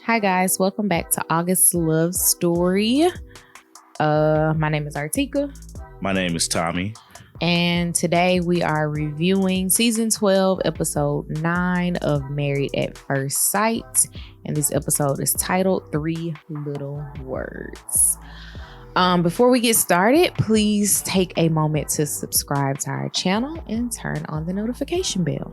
Hi guys, welcome back to August Love Story. My name is Artika. My name is Tommy. And today we are reviewing season 12, episode 9 of Married at First Sight. And this episode is titled 3 Little Words. Before we get started, please take a moment to subscribe to our channel and turn on the notification bell.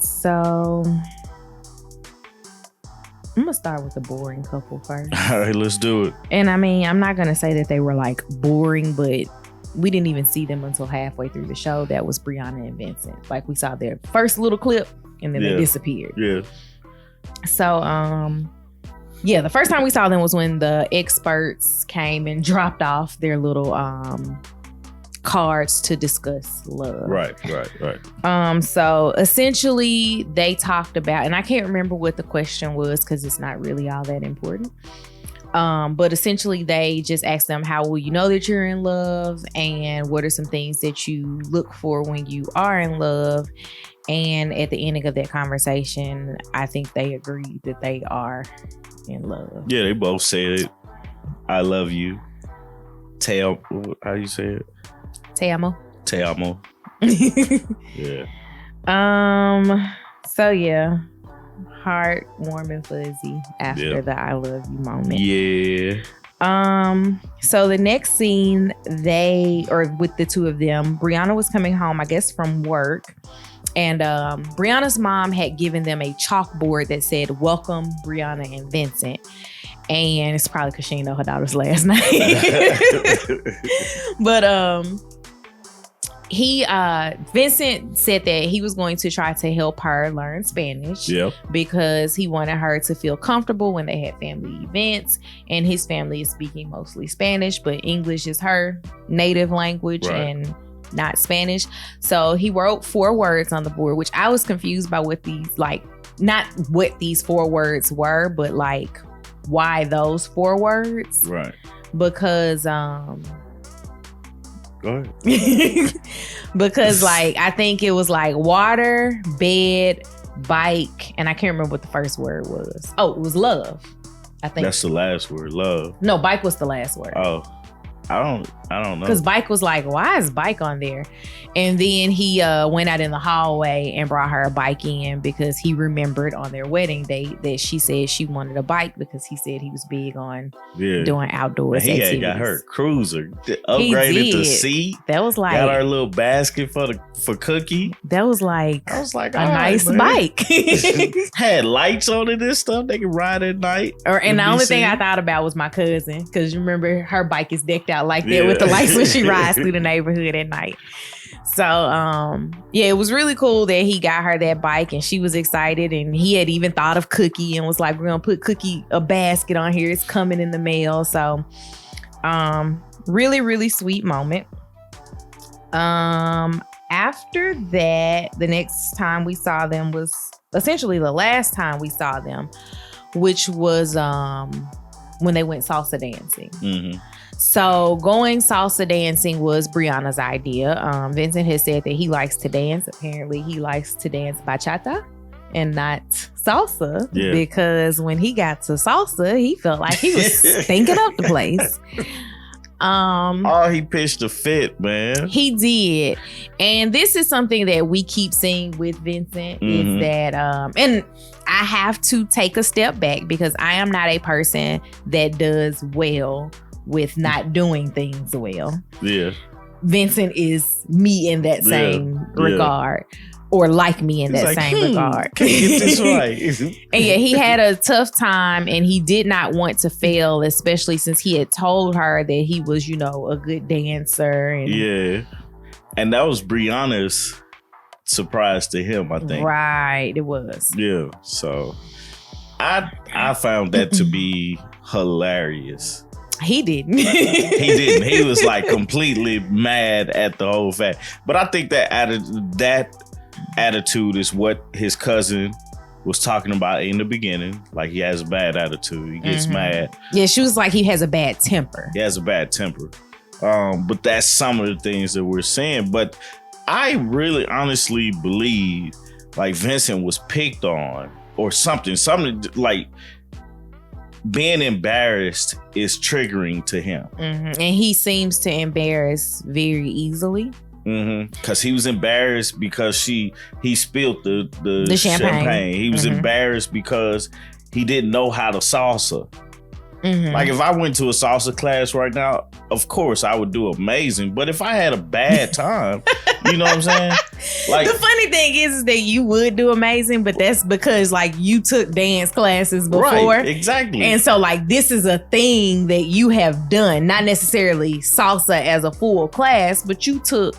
So I'm gonna start with the boring couple first. All right, let's do it. And I mean, I'm not gonna say that they were like boring, but we didn't even see them until halfway through the show. That was Brianna and Vincent. Like, we saw their first little clip and then they disappeared. Yeah. So the first time we saw them was when the experts came and dropped off their little cards to discuss love. Right. So essentially they talked about, and I can't remember what the question was because it's not really all that important. But essentially they just asked them, how will you know that you're in love? And what are some things that you look for when you are in love? And at the ending of that conversation, I think they agreed that they are in love. Yeah, they both said it. I love you. How you say it? Te amo. Te amo. Yeah. So yeah, heart warm and fuzzy after the I love you moment. Yeah. So the next scene, with the two of them, Brianna was coming home, I guess, from work. And Brianna's mom had given them a chalkboard that said, "Welcome, Brianna and Vincent." And it's probably because she didn't know her daughter's last name. But Vincent said that he was going to try to help her learn Spanish because he wanted her to feel comfortable when they had family events. And his family is speaking mostly Spanish, but English is her native language and not Spanish. So he wrote 4 words on the board, which I was confused by what these, not what these 4 words were, but why those 4 words. Right. Because Go ahead. Because I think it was water, bed, bike, and I can't remember what the first word was. Oh, it was love. I think that's the last word, love. No, bike was the last word. Oh, I don't know. Because bike was why is bike on there? And then he went out in the hallway and brought her a bike in because he remembered on their wedding date that she said she wanted a bike because he said he was big on doing outdoors activities. He had got her cruiser, upgraded the seat. That was got her little basket for Cookie. That was I was a nice bike. Had lights on it and stuff. They could ride at night. And the only thing I thought about was my cousin, because you remember her bike is decked out like that with the lights when she rides through the neighborhood at night. So it was really cool that he got her that bike and she was excited, and he had even thought of Cookie and was like, we're gonna put Cookie a basket on here, it's coming in the mail. So really, really sweet moment. After that, the next time we saw them was essentially the last time we saw them, which was when they went salsa dancing. Mm-hmm. So going salsa dancing was Brianna's idea. Vincent has said that he likes to dance. Apparently he likes to dance bachata and not salsa, because when he got to salsa, he felt like he was stinking up the place. He pitched a fit, man. He did. And this is something that we keep seeing with Vincent, is that, and I have to take a step back because I am not a person that does well with not doing things well. Yeah. Vincent is me in that same regard, or like me in that same regard. Can you get this right? And he had a tough time and he did not want to fail, especially since he had told her that he was, a good dancer. And that was Brianna's surprise to him, I think. Right, it was. Yeah. So I found that to be hilarious. He didn't. He was completely mad at the whole fact. But I think that attitude is what his cousin was talking about in the beginning. Like, he has a bad attitude. He gets mad. Yeah, she was like, he has a bad temper. He has a bad temper. But that's some of the things that we're seeing. But I really honestly believe like Vincent was picked on or something like being embarrassed is triggering to him. And he seems to embarrass very easily. Because he was embarrassed because he spilled the champagne. He was embarrassed because he didn't know how to salsa. Like, if I went to a salsa class right now, of course I would do amazing. But if I had a bad time, you know what I'm saying? Like, the funny thing is that you would do amazing, but that's because like you took dance classes before. Right, exactly. And so like this is a thing that you have done, not necessarily salsa as a full class, but you took.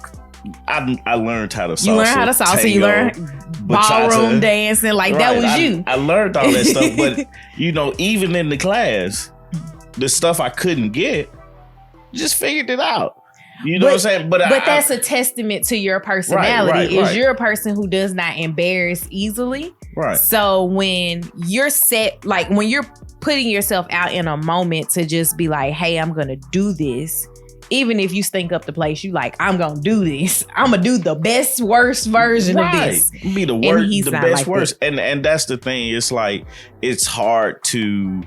I learned how to salsa. You learned how to salsa. Tango, you learned ballroom dancing. Like, right, that was you. I learned all that stuff. But, you know, even in the class, the stuff I couldn't get, just figured it out. You know what I'm saying? But that's a testament to your personality. Right. You're a person who does not embarrass easily. Right. So when you're like when you're putting yourself out in a moment to just be like, hey, I'm going to do this. Even if you stink up the place, you like, I'm going to do this. I'm going to do the best, worst version of this. Be the worst, the best, like worst. And that's the thing. It's like, it's hard to,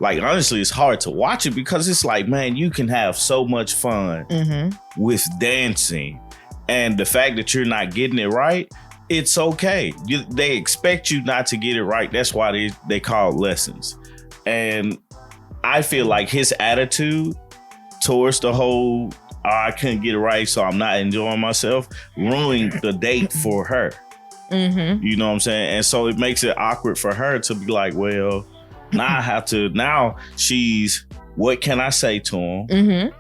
like, honestly, it's hard to watch it because it's like, man, you can have so much fun with dancing. And the fact that you're not getting it right, it's okay. They expect you not to get it right. That's why they call it lessons. And I feel like his attitude towards the whole, I couldn't get it right, so I'm not enjoying myself, ruining the date for her. You know what I'm saying? And so it makes it awkward for her to be like, well, now she's, what can I say to him?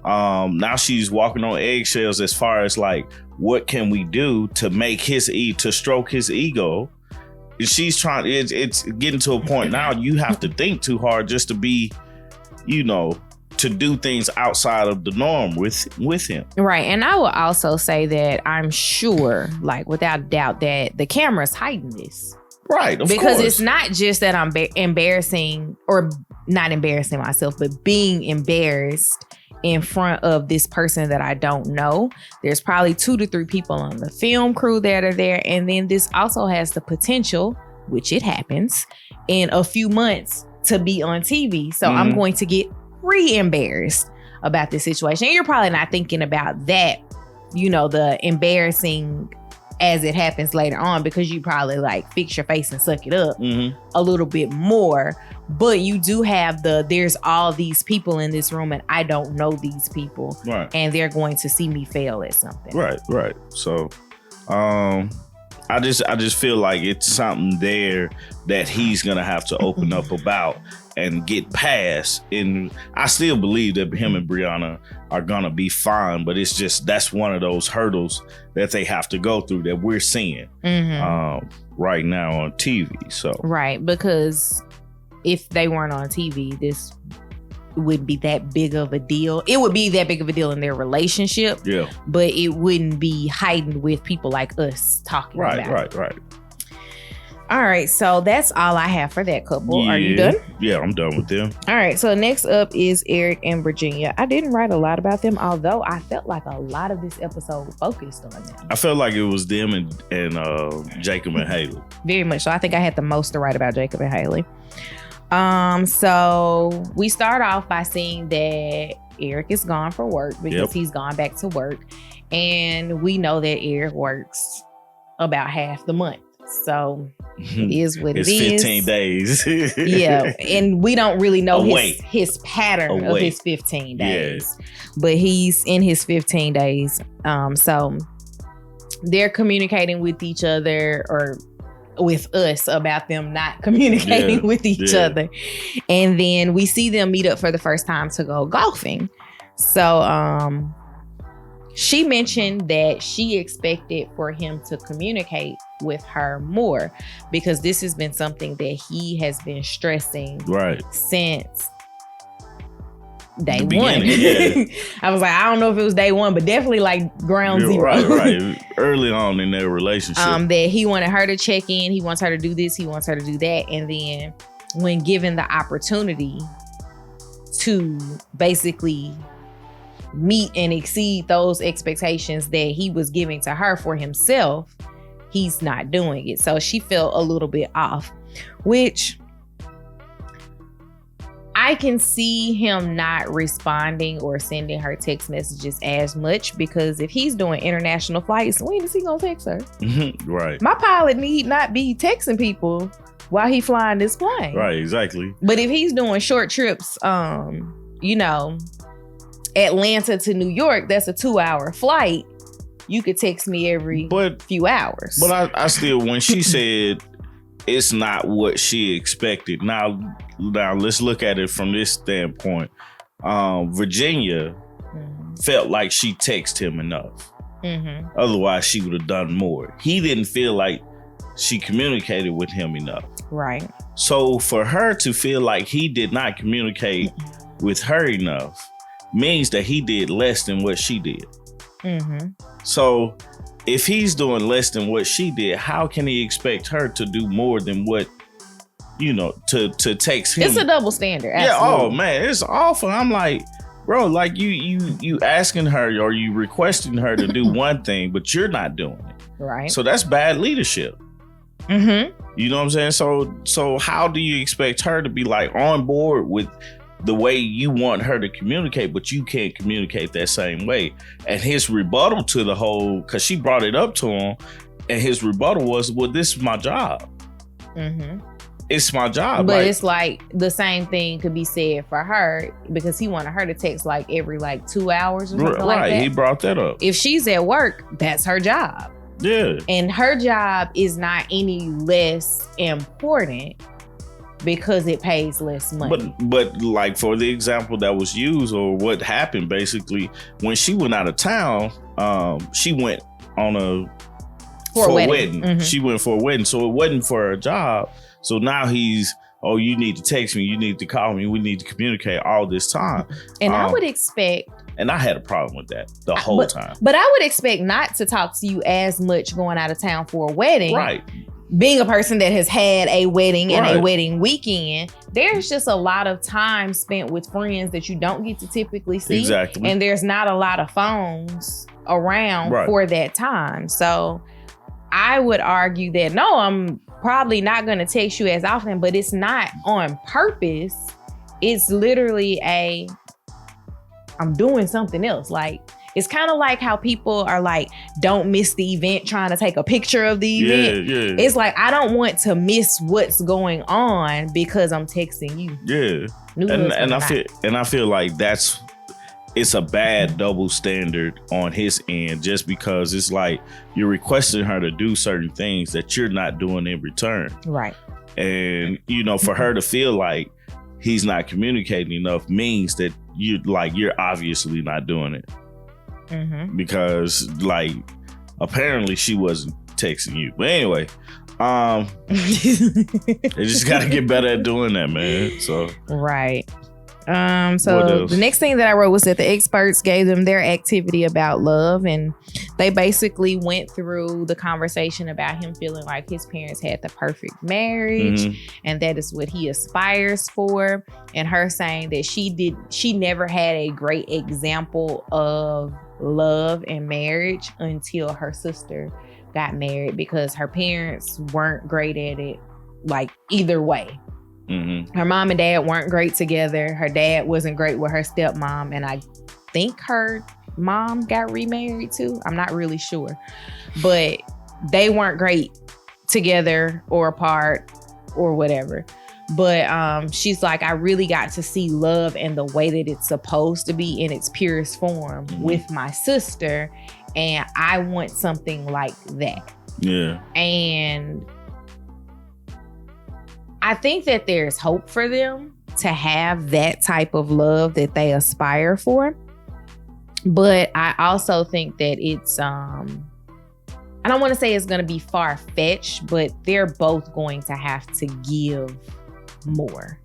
Now she's walking on eggshells as far as like, what can we do to make to stroke his ego? And she's trying, it's getting to a point now you have to think too hard just to be, you know, to do things outside of the norm with him. Right. And I will also say that I'm sure, like without doubt, that the camera's hiding this. Right. Of because course. It's not just that I'm embarrassing or not embarrassing myself, but being embarrassed in front of this person that I don't know. There's probably 2 to 3 people on the film crew that are there. And then this also has the potential, which it happens, in a few months to be on TV. So I'm going to get re-embarrassed about this situation. And you're probably not thinking about that, you know, the embarrassing as it happens later on, because you probably like fix your face and suck it up a little bit more. But you do have there's all these people in this room and I don't know these people. Right. And they're going to see me fail at something. Right. So I just feel like it's something there that he's gonna have to open up about and get past. And I still believe that him and Brianna are gonna be fine, but it's just, that's one of those hurdles that they have to go through that we're seeing right now on TV. So right, because if they weren't on TV, this would be that big of a deal. It would be that big of a deal in their relationship. Yeah. But it wouldn't be heightened with people like us talking about it. Right. All right, so that's all I have for that couple. Yeah. Are you done? Yeah, I'm done with them. All right, so next up is Eric and Virginia. I didn't write a lot about them, although I felt like a lot of this episode focused on them. I felt like it was them and Jacob and Haley. Very much so. I think I had the most to write about Jacob and Haley. So we start off by seeing that Eric is gone for work because he's gone back to work. And we know that Eric works about half the month. So it is what it is. 15 days. Yeah. And we don't really know his pattern of his 15 days. Yeah. But he's in his 15 days. So they're communicating with each other or with us about them not communicating with each other. And then we see them meet up for the first time to go golfing. So she mentioned that she expected for him to communicate with her more because this has been something that he has been stressing since day one. Yeah. I was like, I don't know if it was day one, but definitely like ground zero. Right. Early on in their relationship. That he wanted her to check in. He wants her to do this. He wants her to do that. And then when given the opportunity to basically meet and exceed those expectations that he was giving to her for himself, he's not doing it. So she felt a little bit off, which I can see him not responding or sending her text messages as much, because if he's doing international flights, when is he gonna text her? Right. My pilot need not be texting people while he flying this plane. Right, exactly. But if he's doing short trips, you know, Atlanta to New York, that's a 2-hour flight. You could text me every few hours. But I still, when she said it's not what she expected. Now let's look at it from this standpoint. Virginia felt like she texted him enough. Otherwise, she would have done more. He didn't feel like she communicated with him enough. Right. So for her to feel like he did not communicate with her enough means that he did less than what she did. So if he's doing less than what she did, how can he expect her to do more than what, you know, to text him? It's a double standard. Absolutely. Yeah. Oh man, it's awful. I'm like, bro, like you asking her or you requesting her to do one thing, but you're not doing it. Right. So that's bad leadership. You know what I'm saying? So how do you expect her to be like on board with the way you want her to communicate, but you can't communicate that same way? And his rebuttal to the whole, because she brought it up to him, and his rebuttal was, well, this is my job. It's my job. But it's like the same thing could be said for her, because he wanted her to text like every 2 hours or something like that. Right, he brought that up. If she's at work, that's her job. Yeah. And her job is not any less important because it pays less money. But like for the example that was used, or what happened basically, when she went out of town, she went on for a wedding. She went for a wedding. So it wasn't for her job. So now he's, oh, you need to text me, you need to call me, we need to communicate all this time. And I would expect, and I had a problem with that the whole time. But I would expect not to talk to you as much going out of town for a wedding. Right. Being a person that has had a wedding and a wedding weekend, there's just a lot of time spent with friends that you don't get to typically see. Exactly. And there's not a lot of phones around for that time. So I would argue that, no, I'm probably not going to text you as often, but it's not on purpose. It's literally I'm doing something else. Like, it's kind of like how people are like, don't miss the event, trying to take a picture of the event. Yeah. It's like, I don't want to miss what's going on because I'm texting you. Yeah. And I feel like it's a bad double standard on his end, just because it's like you're requesting her to do certain things that you're not doing in return. Right. And, you know, for her to feel like he's not communicating enough means that you're obviously not doing it. Because apparently she wasn't texting you. But anyway, they just got to get better at doing that, man. So right. So the next thing that I wrote was that the experts gave them their activity about love, and they basically went through the conversation about him feeling like his parents had the perfect marriage, and that is what he aspires for, and her saying that she never had a great example of love and marriage until her sister got married, because her parents weren't great at it, like either way. Her mom and dad weren't great together. Her dad wasn't great with her stepmom, and I think her mom got remarried too. I'm not really sure, but they weren't great together or apart or whatever. But she's like, I really got to see love and the way that it's supposed to be in its purest form with my sister, and I want something like that. Yeah. And I think that there's hope for them to have that type of love that they aspire for. But I also think that it's, I don't want to say it's going to be far-fetched, but they're both going to have to give more.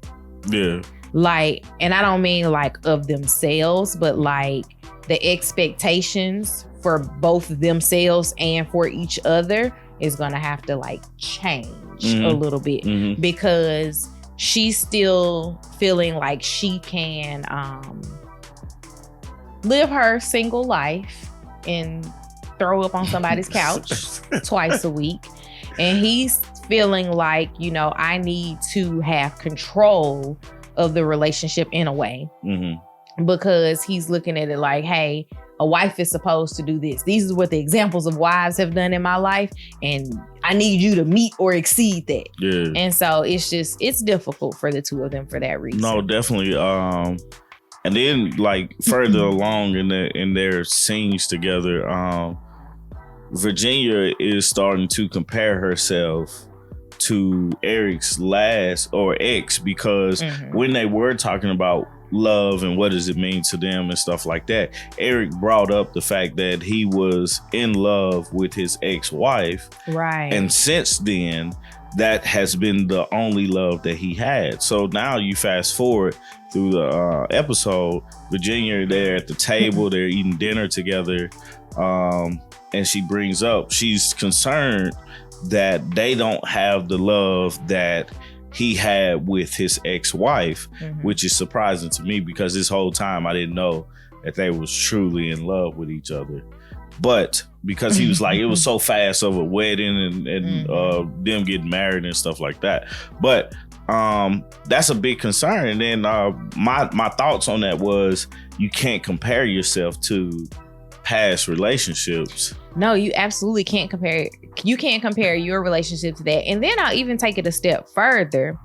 Yeah. Like, and I don't mean like of themselves, but like the expectations for both themselves and for each other is going to have to like change a little bit because she's still feeling like she can live her single life and throw up on somebody's couch twice a week. And he's feeling like, you know, I need to have control of the relationship in a way because he's looking at it like, hey, a wife is supposed to do this. These are what the examples of wives have done in my life. And I need you to meet or exceed that. Yeah. And so it's difficult for the two of them for that reason. No, definitely. And then like further along in their scenes together, Virginia is starting to compare herself to Eric's ex because when they were talking about love and what does it mean to them and stuff like that, Eric brought up the fact that he was in love with his ex-wife. Right. And since then, that has been the only love that he had. So now you fast forward through the episode, Virginia, they're at the table, they're eating dinner together. And she brings up, she's concerned that they don't have the love that he had with his ex-wife, which is surprising to me because this whole time I didn't know that they was truly in love with each other. But because he was like, it was so fast of a wedding and them getting married and stuff like that. But that's a big concern. And then my thoughts on that was you can't compare yourself to past relationships. No, you absolutely can't compare. You can't compare your relationship to that. And then I'll even take it a step further.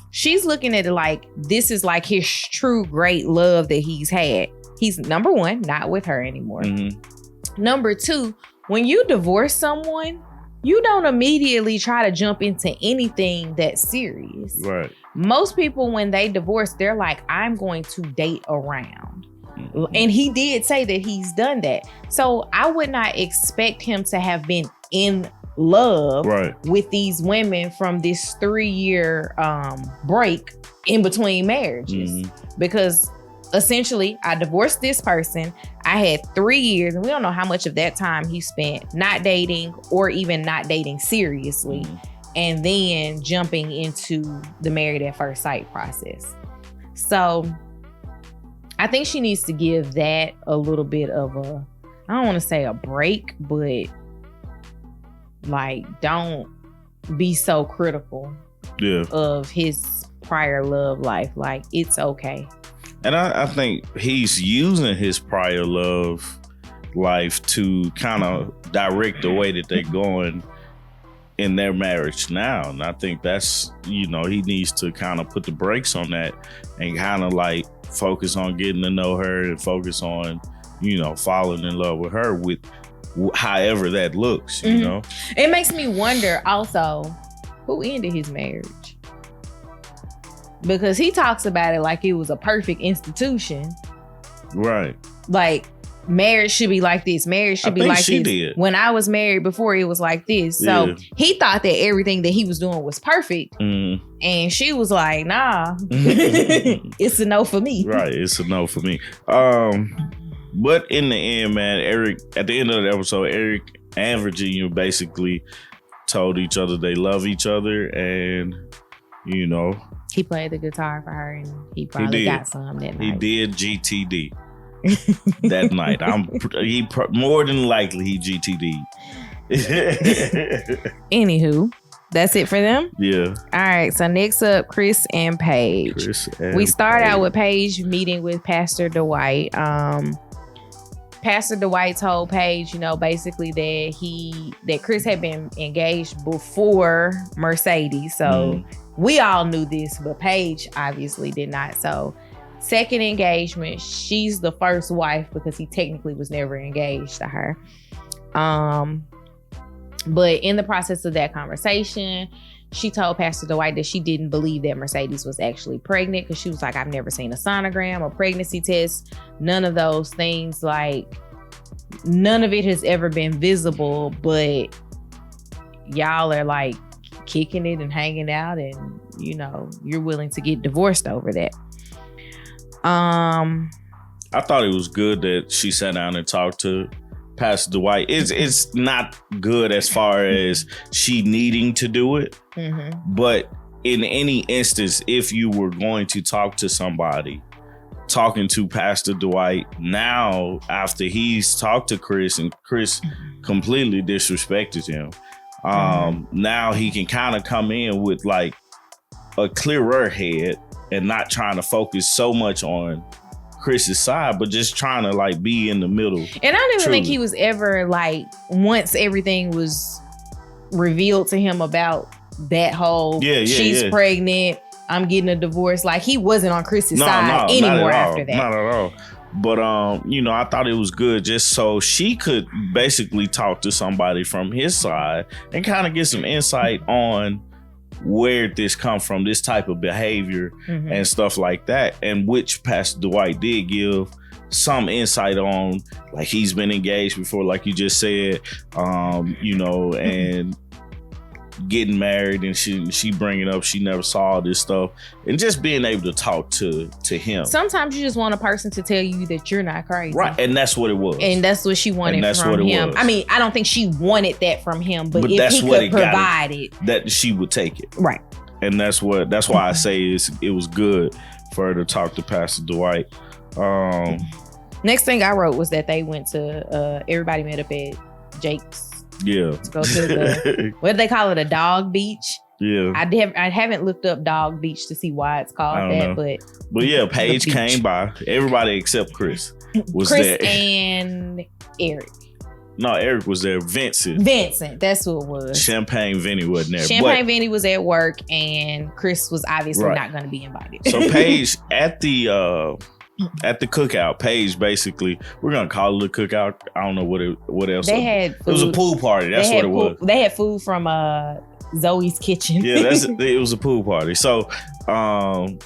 She's looking at it like this is like his true great love that he's had. He's number one, not with her anymore. Number two, when you divorce someone, you don't immediately try to jump into anything that's serious. Right. Most people, when they divorce, they're like, I'm going to date around. And he did say that he's done that. So I would not expect him to have been in love with these women from this 3-year break in between marriages. Because essentially, I divorced this person. I had 3 years, and we don't know how much of that time he spent not dating or even not dating seriously, and then jumping into the married at first sight process. So I think she needs to give that a little bit of a, I don't want to say a break, but like, don't be so critical of his prior love life. Like, it's okay. And I think he's using his prior love life to kind of direct the way that they're going in their marriage now. And I think that's, you know, he needs to kind of put the brakes on that and kind of like focus on getting to know her and focus on, you know, falling in love with her with however that looks, you know? It makes me wonder also, who ended his marriage? Because he talks about it like it was a perfect institution. Right. Like, marriage should be like this. Marriage should be like this. Did. When I was married before, it was like this. So he thought that everything that he was doing was perfect. And she was like, nah, it's a no for me. Right. It's a no for me. But in the end, man, Eric, at the end of the episode, Eric and Virginia basically told each other they love each other. And, you know, he played the guitar for her and he probably got some that night. He did GTD. That night. More than likely he GTD. Anywho, that's it for them? Yeah. All right. So next up, Chris and Paige. We start out with Paige meeting with Pastor Dwight. Pastor Dwight told Paige, you know, basically that Chris had been engaged before Mercedes. So we all knew this, but Paige obviously did not. So second engagement, she's the first wife because he technically was never engaged to her. But in the process of that conversation, she told Pastor Dwight that she didn't believe that Mercedes was actually pregnant because she was like, I've never seen a sonogram or pregnancy test. None of those things, like, none of it has ever been visible, but y'all are like kicking it and hanging out, and you're willing to get divorced over that. I thought it was good that she sat down and talked to Pastor Dwight. It's not good as far as she needing to do it, but in any instance, if you were going to talk to somebody, talking to Pastor Dwight now after he's talked to Chris and Chris completely disrespected him, now he can kind of come in with like a clearer head and not trying to focus so much on Chris's side, but just trying to like be in the middle. And I don't even think he was ever like, once everything was revealed to him about that whole she's pregnant, I'm getting a divorce, like he wasn't on Chris's side anymore after that. Not at all. But I thought it was good just so she could basically talk to somebody from his side and kind of get some insight on where this come from, this type of behavior and stuff like that, and which Pastor Dwight did give some insight on, like he's been engaged before, like you just said, and getting married, and she bringing up she never saw this stuff, and just being able to talk to him. Sometimes you just want a person to tell you that you're not crazy, right? And that's what it was, and that's what she wanted from him. I mean, I don't think she wanted that from him, but if he could provide it, that she would take it, right? And that's why I say it was good for her to talk to Pastor Dwight. Next thing I wrote was that they went to everybody met up at Jake's. Yeah. To go to the, what do they call it? A dog beach? Yeah. I haven't looked up dog beach to see why it's called that, but yeah, Paige came by. Everybody except Chris was there. Chris and Eric. No, Eric was there. Vincent, that's who it was. Champagne Vinny wasn't there. Champagne Vinny was at work, and Chris was obviously not going to be invited. So Paige at the cookout, Paige basically, we're gonna call it a cookout. I don't know what else. They had food. It was a pool party. That's what it was. They had food from Zoe's kitchen. Yeah, it was a pool party. So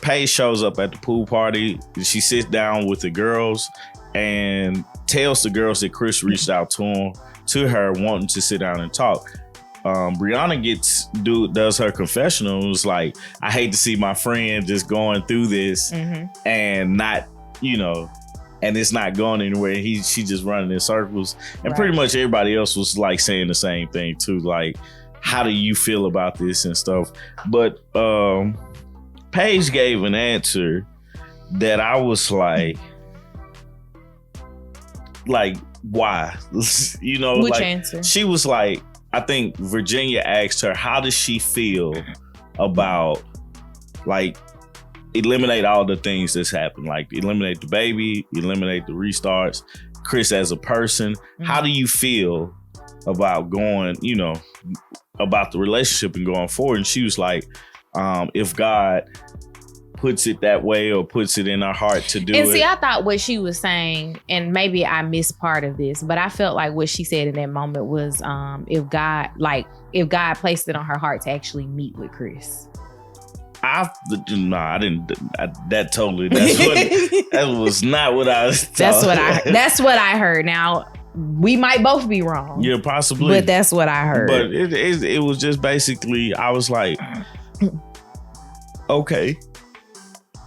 Paige shows up at the pool party. She sits down with the girls and tells the girls that Chris reached out to her wanting to sit down and talk. Brianna does her confessional and was like, I hate to see my friend just going through this and not, and it's not going anywhere. She just running in circles. And pretty much everybody else was like saying the same thing too. Like, how do you feel about this and stuff? But Paige gave an answer that I was like, why? Which answer? She was like, I think Virginia asked her, how does she feel about like eliminate all the things that's happened, like eliminate the baby, eliminate the restarts, Chris as a person. How do you feel about going, about the relationship and going forward? And she was like, if God puts it that way or puts it in our heart to do it. And see, I thought what she was saying, and maybe I missed part of this, but I felt like what she said in that moment was if God placed it on her heart to actually meet with Chris. I didn't. That was not what I was taught. That's what I heard. Now, we might both be wrong. Yeah, possibly. But that's what I heard. But it was just basically, I was like, okay,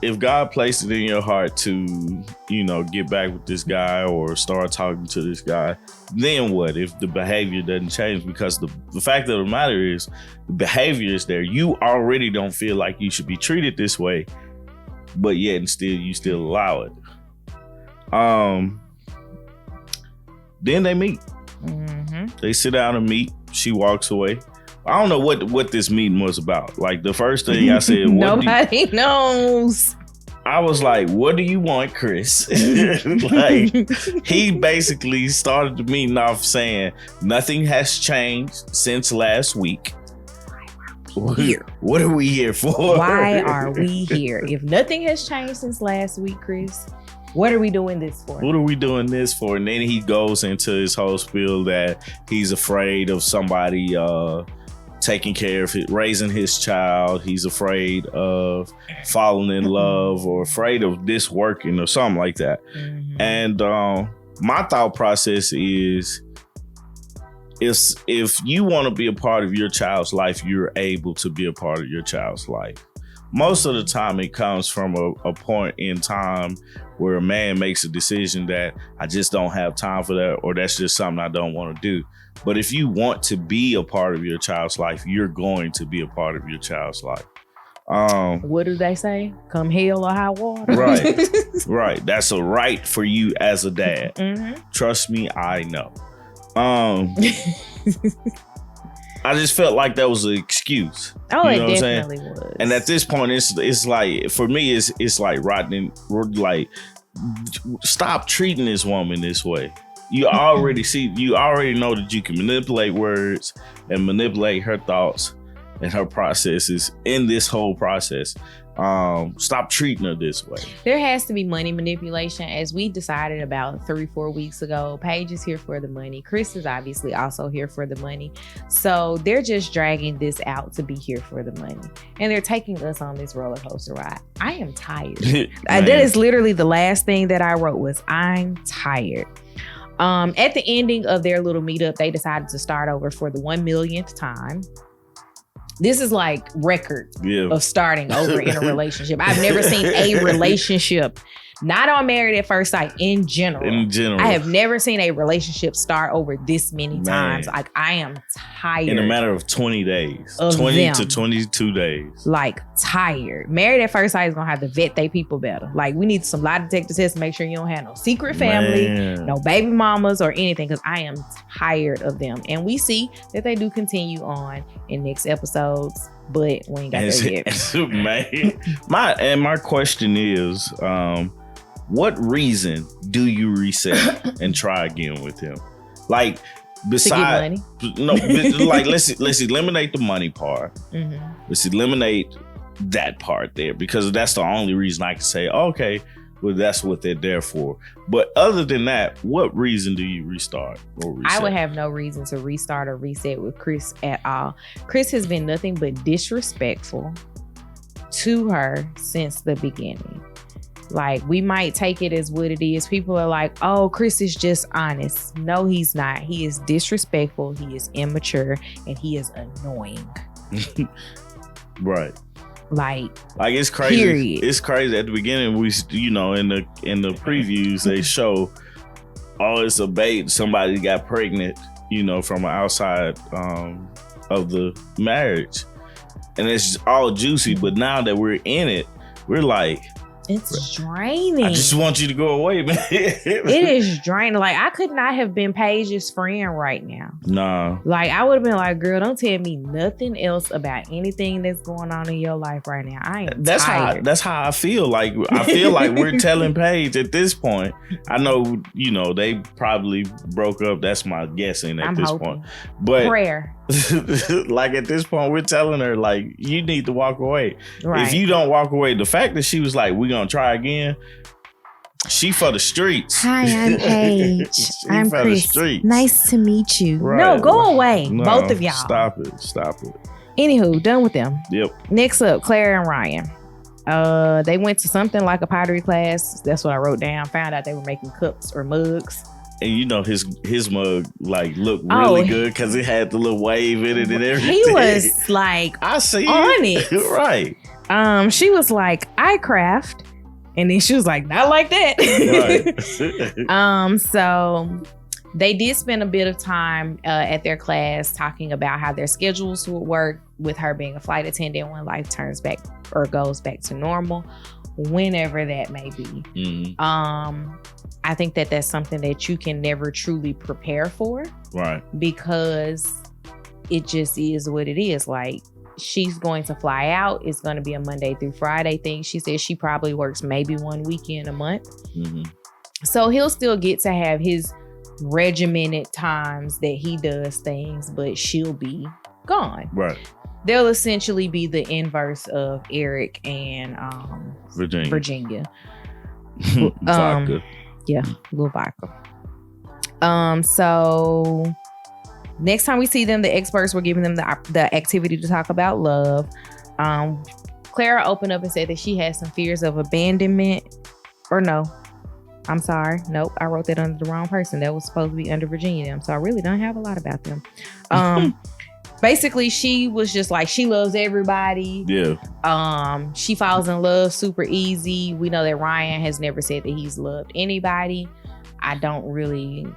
if God placed it in your heart to, get back with this guy or start talking to this guy, then what if the behavior doesn't change? Because the fact of the matter is, the behavior is there. You already don't feel like you should be treated this way, but yet and still you still allow it. Then they meet. They sit down and meet. She walks away. I don't know what this meeting was about. Like, the first thing I said, nobody knows. I was like, what do you want, Chris? Like, he basically started the meeting off saying, nothing has changed since last week. What are we here for? Why are we here? If nothing has changed since last week, Chris, what are we doing this for? What are we doing this for? And then he goes into his whole spiel that he's afraid of somebody taking care of it, raising his child. He's afraid of falling in love or afraid of this working or something like that. And my thought process is, if you want to be a part of your child's life, you're able to be a part of your child's life. Most of the time it comes from a point in time where a man makes a decision that I just don't have time for that, or that's just something I don't want to do. But if you want to be a part of your child's life, you're going to be a part of your child's life. What do they say? Come hell or high water. Right. Right. That's a right for you as a dad. Mm-hmm. Trust me, I know. I just felt like that was an excuse. Oh, you know it definitely was. And at this point, it's like, for me, it's like rotten. Like, stop treating this woman this way. You already know that you can manipulate words and manipulate her thoughts and her processes in this whole process. Stop treating her this way. There has to be money manipulation. As we decided about 3-4 weeks ago, Paige is here for the money. Chris is obviously also here for the money. So they're just dragging this out to be here for the money. And they're taking us on this roller coaster ride. I am tired. That is literally the last thing that I wrote was, I'm tired. At the ending of their little meetup, they decided to start over for the 1 millionth time. This is like record of starting over in a relationship. I've never seen a relationship, not on Married at First Sight, in general. I have never seen a relationship start over this many times. Like, I am tired. In a matter of 20 days. 20 to 22 days. Like, tired. Married at First Sight is going to have to vet they people better. Like, we need some lie detector tests to make sure you don't have no secret family, no baby mamas or anything, because I am tired of them. And we see that they do continue on in next episodes, but we ain't got there yet. Man, my question is, what reason do you reset and try again with him? Like, besides, no, like let's eliminate the money part. Mm-hmm. Let's eliminate that part there, because that's the only reason I can say, okay, well, that's what they're there for. But other than that, what reason do you restart or reset? I would have no reason to restart or reset with Chris at all. Chris has been nothing but disrespectful to her since the beginning. Like, we might take it as what it is. People are like, oh, Chris is just honest. No, he's not. He is disrespectful. He is immature, and he is annoying. Right. Like it's crazy. Period. It's crazy. At the beginning, we, in the previews, they show, oh, it's a bait. Somebody got pregnant, from outside of the marriage, and it's all juicy. But now that we're in it, we're like, it's draining. I just want you to go away, man. It is draining. Like, I could not have been Paige's friend right now. Nah. Like, I would have been like, girl, don't tell me nothing else about anything that's going on in your life right now. I am tired. That's how I feel. Like, I feel like we're telling Paige at this point. I know, they probably broke up. That's my guessing at this point. But prayer. Like, at this point, we're telling her, like, you need to walk away. Right. If you don't walk away, the fact that she was like, we're gonna try again, she for the streets. Hi, I'm Paige. I'm Chris. Nice to meet you. Right. No, go away. No, both of y'all. Stop it. Anywho, done with them. Yep. Next up, Claire and Ryan. They went to something like a pottery class. That's what I wrote down. Found out they were making cups or mugs. And his mug like looked really good because it had the little wave in it and everything. He was like, I see on it. Right. She was like, I craft. And then she was like, not like that. Right. So they did spend a bit of time at their class talking about how their schedules would work, with her being a flight attendant when life turns back or goes back to normal, whenever that may be. Mm-hmm. I think that that's something that you can never truly prepare for. Right. Because it just is what it is. Like, she's going to fly out. It's going to be a Monday through Friday thing. She says she probably works maybe one weekend a month. Mm-hmm. So he'll still get to have his regimented times that he does things, but she'll be gone. Right. They'll essentially be the inverse of Eric and Virginia. Vodka. Yeah, a little vodka. So next time we see them, the experts were giving them the activity to talk about love. Clara opened up and said that she had some fears of abandonment. Or no. I'm sorry. Nope, I wrote that under the wrong person. That was supposed to be under Virginia. So I really don't have a lot about them. Basically, she was just like, she loves everybody. Yeah. She falls in love super easy. We know that Ryan has never said that he's loved anybody. I don't really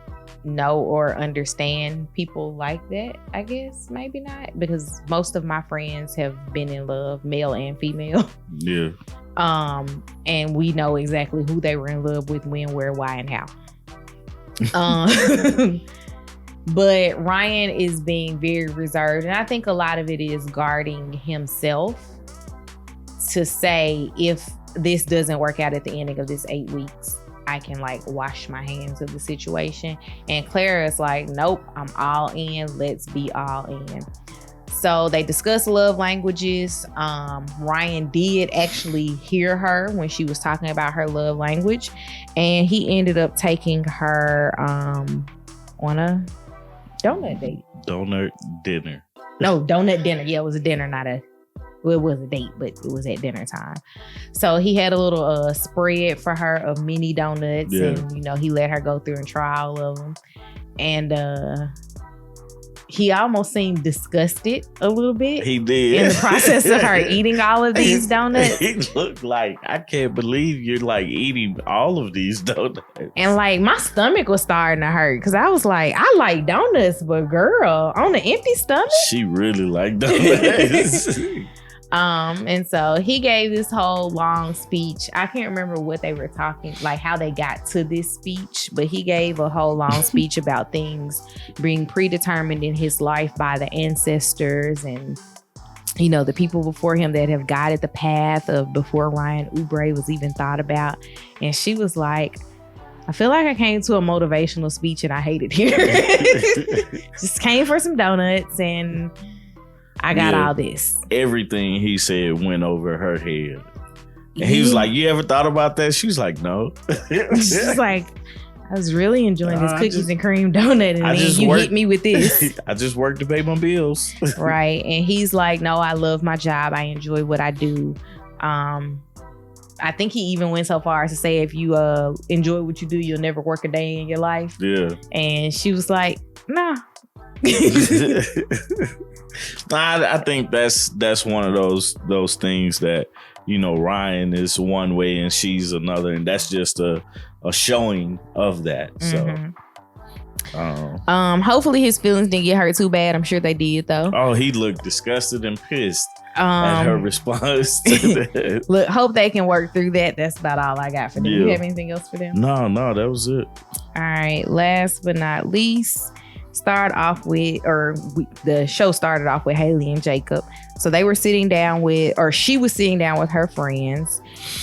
know or understand people like that, I guess. Maybe not. Because most of my friends have been in love, male and female. Yeah. And we know exactly who they were in love with, when, where, why, and how. But Ryan is being very reserved, and I think a lot of it is guarding himself to say, if this doesn't work out at the ending of this 8 weeks, I can like wash my hands of the situation. And Clara's like, nope, I'm all in. Let's be all in. So they discuss love languages. Ryan did actually hear her when she was talking about her love language, and he ended up taking her on a donut date. Donut dinner. No, donut dinner. Yeah, it was a dinner, well, it was a date, but it was at dinner time. So he had a little spread for her of mini donuts, and he let her go through and try all of them. And he almost seemed disgusted a little bit. He did. In the process of her eating all of these donuts. He looked like, I can't believe you're like eating all of these donuts. And like my stomach was starting to hurt because I was like, I like donuts, but girl, on an empty stomach? She really liked donuts. And so he gave this whole long speech. I can't remember what they were talking, like how they got to this speech, but he gave a whole long speech about things being predetermined in his life by the ancestors and, the people before him that have guided the path of before Ryan Oubre was even thought about. And she was like, I feel like I came to a motivational speech and I hate it here. Just came for some donuts and I got all this. Everything he said went over her head. And he was like, you ever thought about that? She was like, no. She's like, I was really enjoying this cookies and cream donut, and then you hit me with this. I just worked to pay my bills. Right. And he's like, no, I love my job. I enjoy what I do. I think he even went so far as to say, if you enjoy what you do, you'll never work a day in your life. Yeah. And she was like, nah. I think that's one of those things that, Ryan is one way and she's another, and that's just a showing of that. So hopefully his feelings didn't get hurt too bad. I'm sure they did though. Oh, he looked disgusted and pissed at her response to that. Look, hope they can work through that. That's about all I got for them. You have anything else for them? No, that was it. All right, last but not least, the show started off with Haley and Jacob. So they were sitting down she was sitting down with her friends,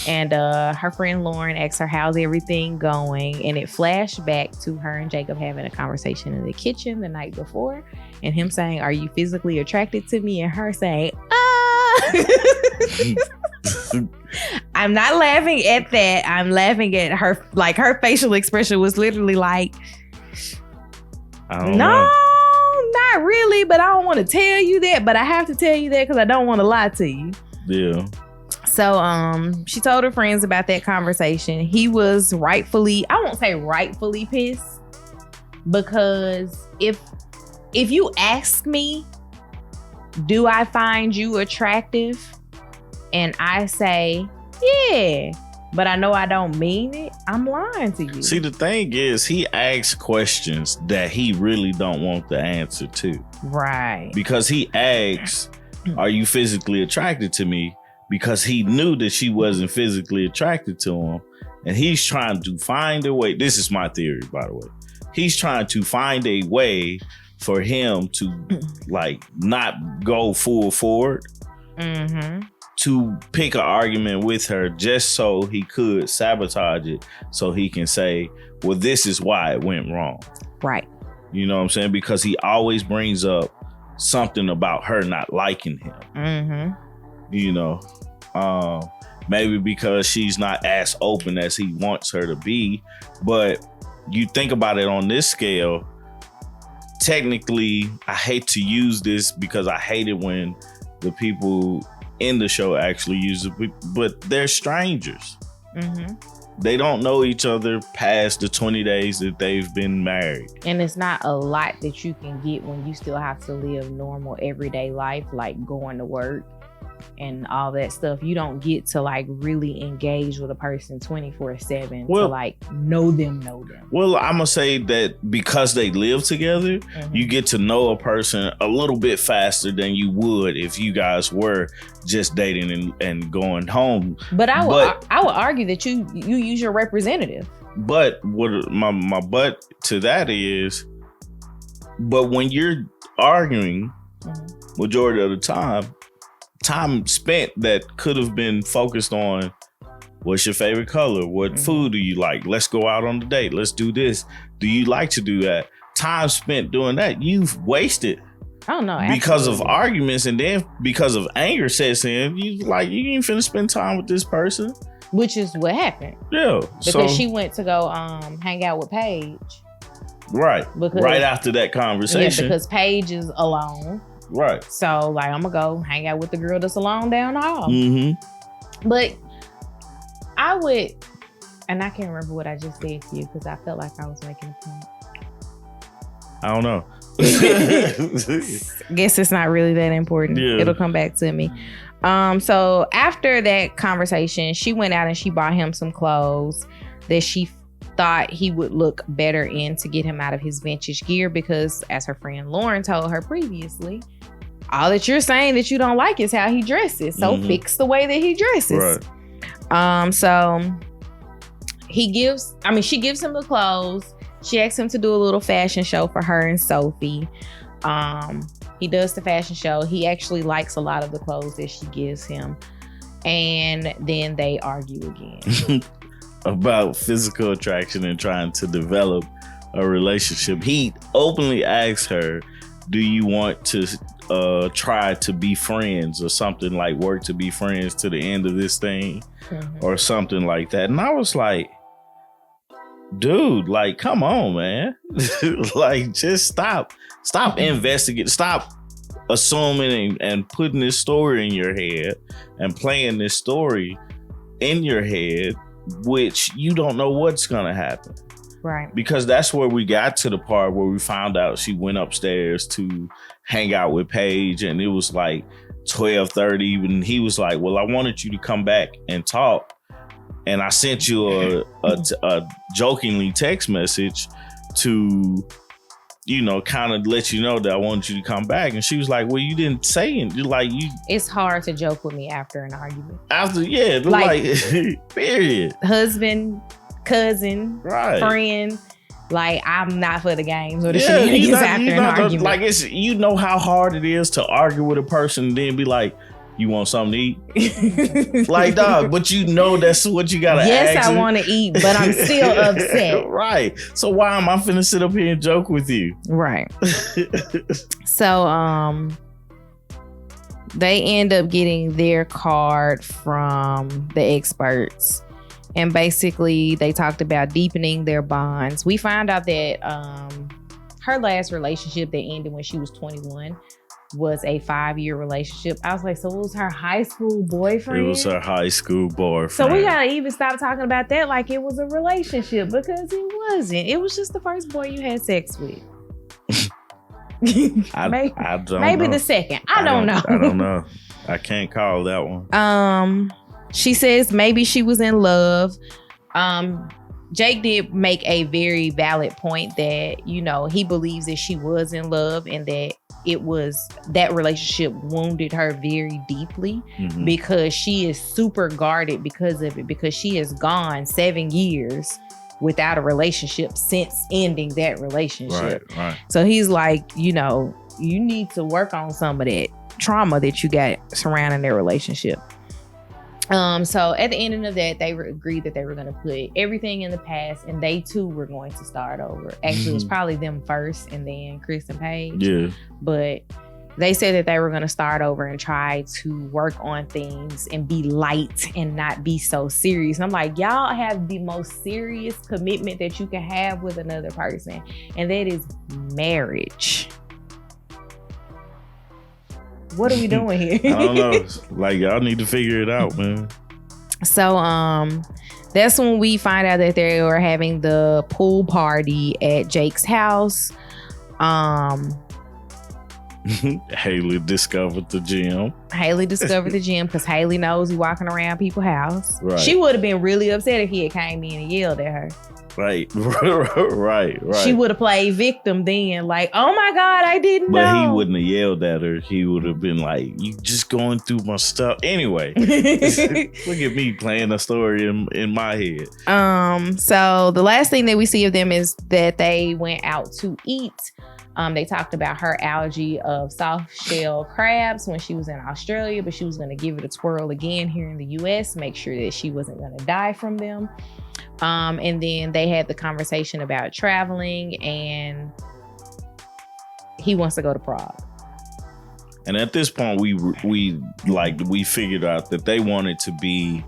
and her friend Lauren asked her, how's everything going? And it flashed back to her and Jacob having a conversation in the kitchen the night before, and him saying, are you physically attracted to me? And her saying, I'm not laughing at that. I'm laughing at her, like her facial expression was literally like, no, not really, but I don't want to tell you that, but I have to tell you that because I don't want to lie to you. Yeah. So she told her friends about that conversation. He was rightfully, I won't say rightfully pissed, because if you ask me, do I find you attractive? And I say, yeah, but I know I don't mean it, I'm lying to you. See, the thing is, he asks questions that he really don't want the answer to. Right. Because he asks, are you physically attracted to me? Because he knew that she wasn't physically attracted to him. And he's trying to find a way. This is my theory, by the way. He's trying to find a way for him to like not go full forward. Mm-hmm. To pick an argument with her just so he could sabotage it, so he can say, well, this is why it went wrong. Right. You know what I'm saying? Because he always brings up something about her not liking him. Mm-hmm. Maybe because she's not as open as he wants her to be. But you think about it on this scale, technically, I hate to use this because I hate it when the people in the show actually use it, but they're strangers. They don't know each other past the 20 days that they've been married. And it's not a lot that you can get when you still have to live normal everyday life, like going to work and all that stuff. You don't get to like really engage with a person 24/7 to like know them. Well, I'm gonna say that because they live together, you get to know a person a little bit faster than you would if you guys were just dating and going home. But I would argue that you use your representative. But what my butt to that is, but when you're arguing, majority of the time spent that could have been focused on what's your favorite color, what food do you like, let's go out on the date, let's do this, do you like to do that, time spent doing that, you've wasted. Oh no, because of arguments, and then because of anger sets in, you ain't finna spend time with this person, which is what happened. Yeah, because she went to go hang out with Paige, right after that conversation. Yeah, because Paige is alone. Right. So, like, I'm going to go hang out with the girl that's alone down the hall. But I would, and I can't remember what I just said to you because I felt like I was making a point. I don't know. Guess it's not really that important. Yeah. It'll come back to me. So, after that conversation, she went out and she bought him some clothes that she thought he would look better in to get him out of his vintage gear because, as her friend Lauren told her previously, all that you're saying that you don't like is how he dresses. So fix the way that he dresses. Right. So she gives him the clothes. She asks him to do a little fashion show for her and Sophie. He does the fashion show. He actually likes a lot of the clothes that she gives him. And then they argue again. About physical attraction and trying to develop a relationship. He openly asks her, do you want to try to be friends or something, like work to be friends to the end of this thing or something like that? And I was like, dude, like, come on, man. Like, just stop investigating, stop assuming and putting this story in your head and playing this story in your head, which you don't know what's gonna happen. Right. Because that's where we got to the part where we found out she went upstairs to hang out with Paige, and it was like 12:30, and he was like, well, I wanted you to come back and talk, and I sent you a jokingly text message to, you know, kind of let you know that I wanted you to come back. And she was like, well, you didn't say it. It's hard to joke with me after an argument. Like period. Husband, cousin, friend. Like, I'm not for the games or the shenanigans after an argument. Like, you know how hard it is to argue with a person and then be like, you want something to eat? Like, dog, but you know that's what you gotta ask. Yes, I want to eat, but I'm still upset. Right. So why am I finna sit up here and joke with you? Right. So, they end up getting their card from the experts. And basically, they talked about deepening their bonds. We found out that her last relationship that ended when she was 21 was a 5-year relationship. I was like, so it was her high school boyfriend? It was her high school boyfriend. So we gotta even stop talking about that like it was a relationship, because it wasn't. It was just the first boy you had sex with. Maybe the second. I don't know. I don't know. I can't call that one. She says maybe she was in love. Jake did make a very valid point that, you know, he believes that she was in love and that that relationship wounded her very deeply because she is super guarded because of it, because she has gone 7 years without a relationship since ending that relationship. Right. So he's like, you know, you need to work on some of that trauma that you got surrounding their relationship. So at the end of that, they agreed that they were going to put everything in the past, and they too were going to start over. Actually, it was probably them first and then Chris and Paige. Yeah. But they said that they were going to start over and try to work on things and be light and not be so serious. And I'm like, y'all have the most serious commitment that you can have with another person, and that is marriage. What are we doing here? I don't know. Like, y'all need to figure it out, man. So that's when we find out that they were having the pool party at Jake's house. Haley discovered the gym. Because Haley knows he's walking around people's house. Right. She would have been really upset if he had came in and yelled at her. Right. She would have played victim then, like, oh my God, I didn't know. But he wouldn't have yelled at her. He would have been like, you just going through my stuff. Anyway, look at me playing a story in my head. So the last thing that we see of them is that they went out to eat. They talked about her allergy of soft shell crabs when she was in Australia, but she was going to give it a twirl again here in the US, make sure that she wasn't going to die from them. And then they had the conversation about traveling, and he wants to go to Prague. And at this point, we figured out that they wanted to be,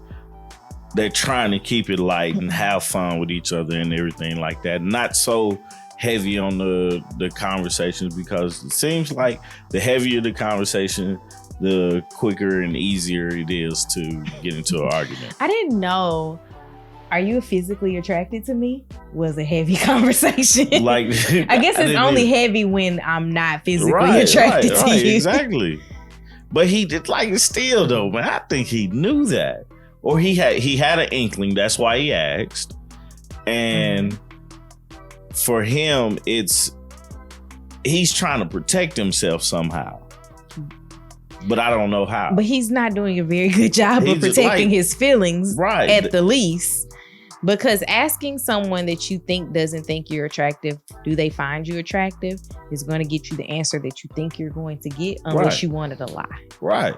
they're trying to keep it light and have fun with each other and everything like that. Not so heavy on the conversations, because it seems like the heavier the conversation, the quicker and easier it is to get into an argument. I didn't know. Are you physically attracted to me? Was a heavy conversation. Like, I guess it's only heavy when I'm not physically attracted to you. Exactly. But he did, like, still though, man. I think he knew that, or he had an inkling. That's why he asked. And for him, he's trying to protect himself somehow. But I don't know how. But he's not doing a very good job of protecting his feelings, at the least. Because asking someone that you think doesn't think you're attractive, do they find you attractive, is going to get you the answer that you think you're going to get, unless you wanted to lie. Right.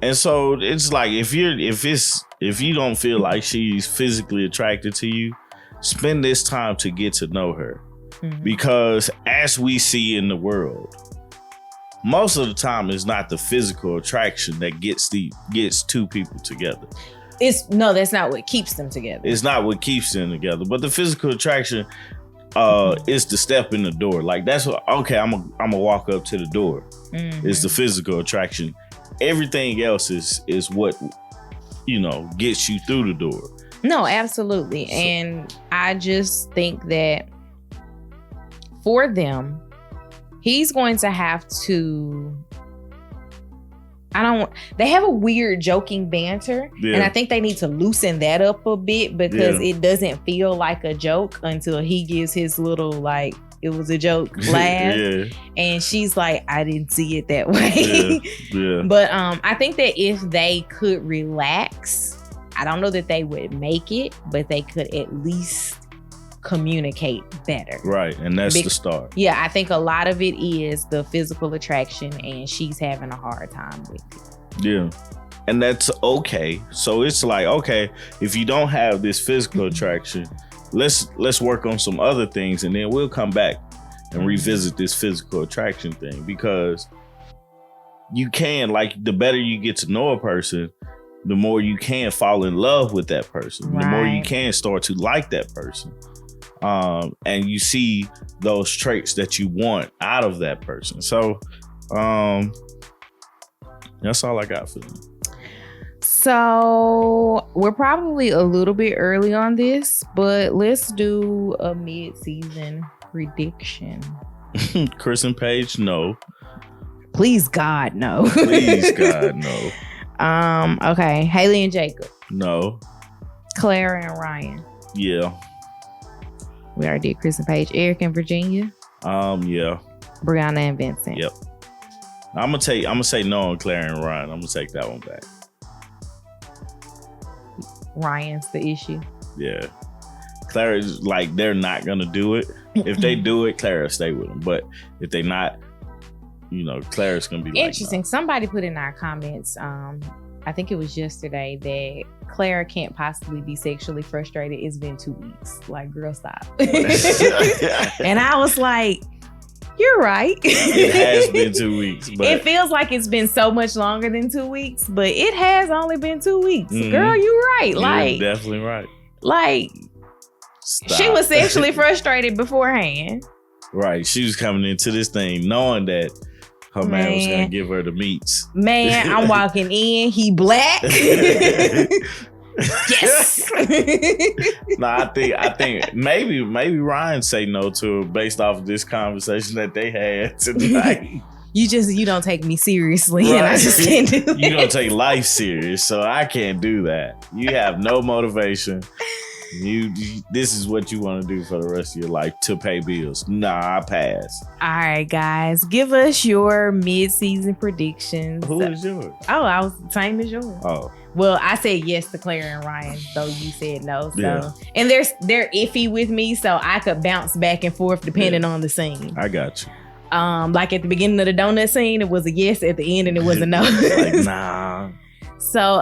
And so it's like, if you don't feel like she's physically attracted to you, spend this time to get to know her. Mm-hmm. Because as we see in the world, most of the time it's not the physical attraction that gets two people together. That's not what keeps them together. It's not what keeps them together. But the physical attraction is the step in the door. Like, that's what, okay, I'm gonna walk up to the door. Mm-hmm. It's the physical attraction. Everything else is what, gets you through the door. No, absolutely. So, and I just think that for them, he's going to have to, they have a weird joking banter. Yeah. And I think they need to loosen that up a bit, because it doesn't feel like a joke until he gives his little, like, it was a joke laugh. Yeah. And she's like, I didn't see it that way. Yeah. But I think that if they could relax, I don't know that they would make it, but they could at least communicate better. Right. And that's the start. Yeah. I think a lot of it is the physical attraction, and she's having a hard time with it. Yeah. And that's okay. So it's like, okay, if you don't have this physical attraction, let's work on some other things, and then we'll come back and revisit this physical attraction thing, because you can, like, the better you get to know a person, the more you can fall in love with that person. Right. The more you can start to like that person. And you see those traits that you want out of that person. So that's all I got for you. So we're probably a little bit early on this, but let's do a mid-season prediction. Chris and Paige, no. Please God, no. Please God, no. Okay. Haley and Jacob. No. Clara and Ryan. Yeah. We already did Chris and Paige. Eric and Virginia. Yeah. Brianna and Vincent. Yep. I'm gonna say no on Clara and Ryan. I'm gonna take that one back. Ryan's the issue. Yeah. Clara's like, they're not gonna do it. If they do it, Clara stay with them. But if they not, Clara's gonna be interesting. Like, no. Somebody put in our comments, I think it was yesterday, that Clara can't possibly be sexually frustrated. It's been 2 weeks. Like, girl, stop. And I was like, you're right. It has been 2 weeks. But it feels like it's been so much longer than 2 weeks, but it has only been 2 weeks. Mm-hmm. Girl, you're right. Like, you're definitely right. Like, stop. She was sexually frustrated beforehand. Right. She was coming into this thing knowing that Her man was gonna give her the meats. Man, I'm walking in. He black. Yes. No, I think maybe Ryan say no to her based off of this conversation that they had tonight. You don't take me seriously, right? And I just can't do that. You don't take life serious, so I can't do that. You have no motivation. This is what you want to do for the rest of your life, to pay bills. Nah, I pass. All right, guys, give us your mid-season predictions. Who is yours? Oh, I was the same as yours. Oh, well, I said yes to Claire and Ryan, though you said no. So, yeah. And they're iffy with me, so I could bounce back and forth depending on the scene. I got you. Like at the beginning of the donut scene, it was a yes. At the end, and it was a no. Like, nah. So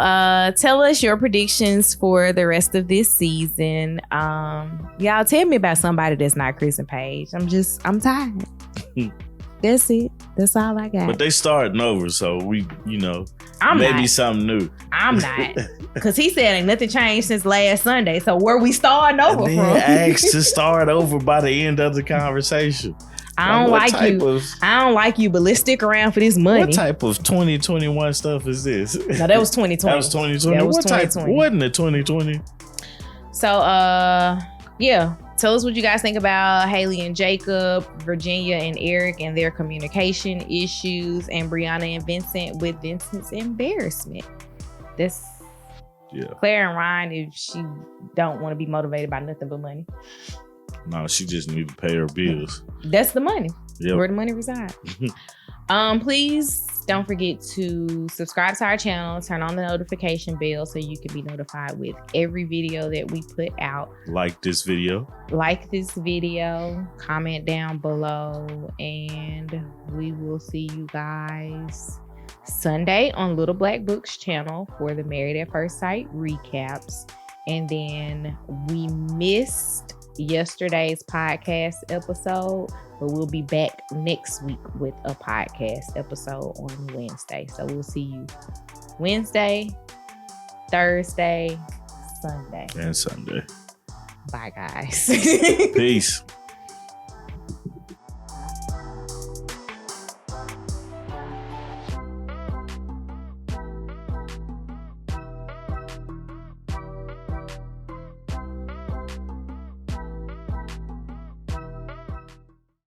tell us your predictions for the rest of this season. Y'all tell me about somebody that's not Chris and Paige. I'm tired. That's it. That's all I got. But they starting over, so we, maybe something new. I'm not. Because he said ain't nothing changed since last Sunday. So where we starting over and from? Asked to start over by the end of the conversation. I don't like you, but let's stick around for this money. What type of 2021 stuff is this? No, that was 2020. That was 2020. That was what 2020. Type? Wasn't it 2020? So, yeah. Tell us what you guys think about Haley and Jacob, Virginia and Eric and their communication issues, and Brianna and Vincent with Vincent's embarrassment. This, Claire and Ryan, if she don't want to be motivated by nothing but money. No, she just need to pay her bills. That's the money. Yep. Where the money resides. Please don't forget to subscribe to our channel, turn on the notification bell so you can be notified with every video that we put out. Like this video, comment down below, and we will see you guys Sunday on Little Black Book's channel for the Married at First Sight recaps. And then we missed yesterday's podcast episode, but we'll be back next week with a podcast episode on Wednesday. So we'll see you Wednesday, Thursday, Sunday. And Sunday. Bye, guys. Peace.